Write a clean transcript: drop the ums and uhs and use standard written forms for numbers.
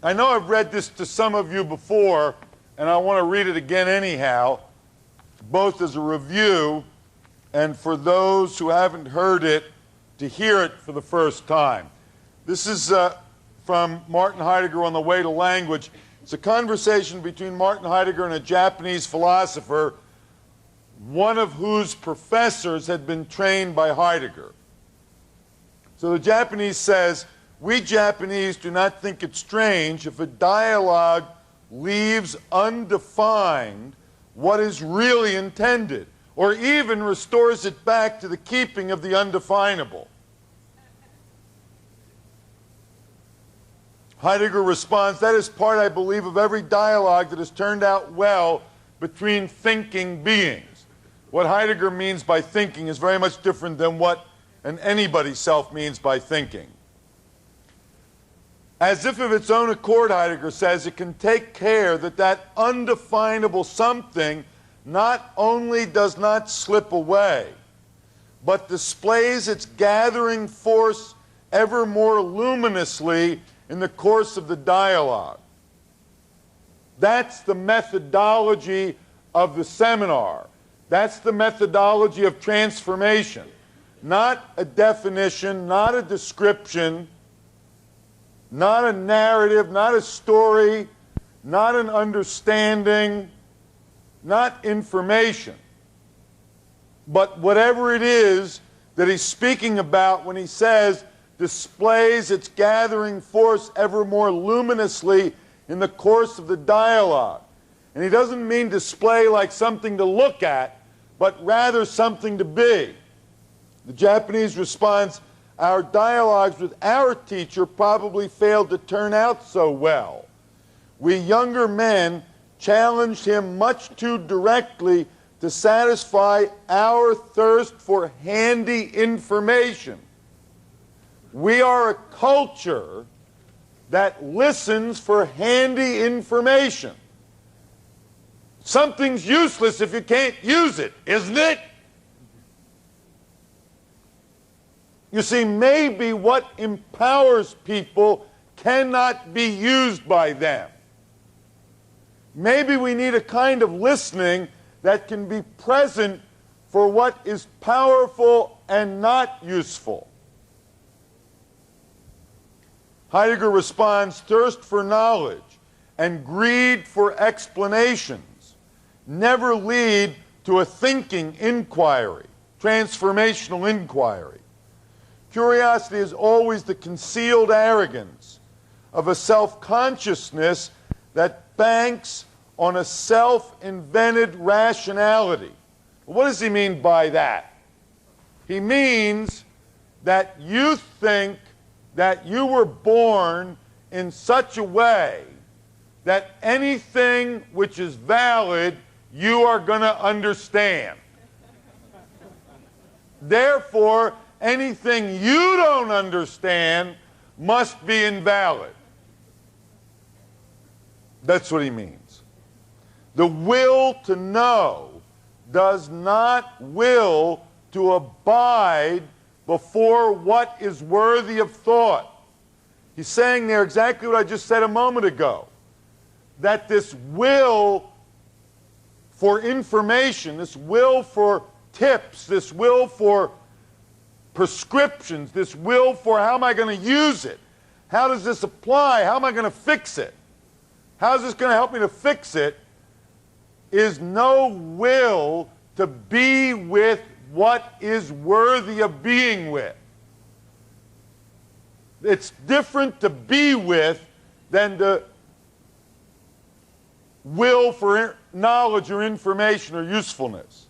I know I've read this to some of you before, and I want to read it again anyhow, both as a review and for those who haven't heard it to hear it for the first time. This is from Martin Heidegger on the Way to Language. It's a conversation between Martin Heidegger and a Japanese philosopher, one of whose professors had been trained by Heidegger. So the Japanese says, "We Japanese do not think it strange if a dialogue leaves undefined what is really intended, or even restores it back to the keeping of the undefinable." Heidegger responds, "That is part, I believe, of every dialogue that has turned out well between thinking beings." What Heidegger means by thinking is very much different than what an anybody self means by thinking. As if of its own accord, Heidegger says, it can take care that that undefinable something not only does not slip away, but displays its gathering force ever more luminously in the course of the dialogue. That's the methodology of the seminar. That's the methodology of transformation. Not a definition, not a description, not a narrative, not a story, not an understanding, not information. But whatever it is that he's speaking about when he says, displays its gathering force ever more luminously in the course of the dialogue. And he doesn't mean display like something to look at, but rather something to be. The Japanese responds, "Our dialogues with our teacher probably failed to turn out so well. We younger men challenged him much too directly to satisfy our thirst for handy information. We are a culture that listens for handy information. Something's useless if you can't use it, isn't it?" You see, maybe what empowers people cannot be used by them. Maybe we need a kind of listening that can be present for what is powerful and not useful. Heidegger responds, "Thirst for knowledge and greed for explanations never lead to a thinking inquiry, transformational inquiry. Curiosity is always the concealed arrogance of a self-consciousness that banks on a self-invented rationality." What does he mean by that? He means that you think that you were born in such a way that anything which is valid you are going to understand. Therefore, anything you don't understand must be invalid. That's what he means. The will to know does not will to abide before what is worthy of thought. He's saying there exactly what I just said a moment ago, that this will for information, this will for tips, this will for prescriptions, this will for how am I going to use it? How does this apply? How am I going to fix it? How is this going to help me to fix it? Is no will to be with what is worthy of being with. It's different to be with than to will for knowledge or information or usefulness.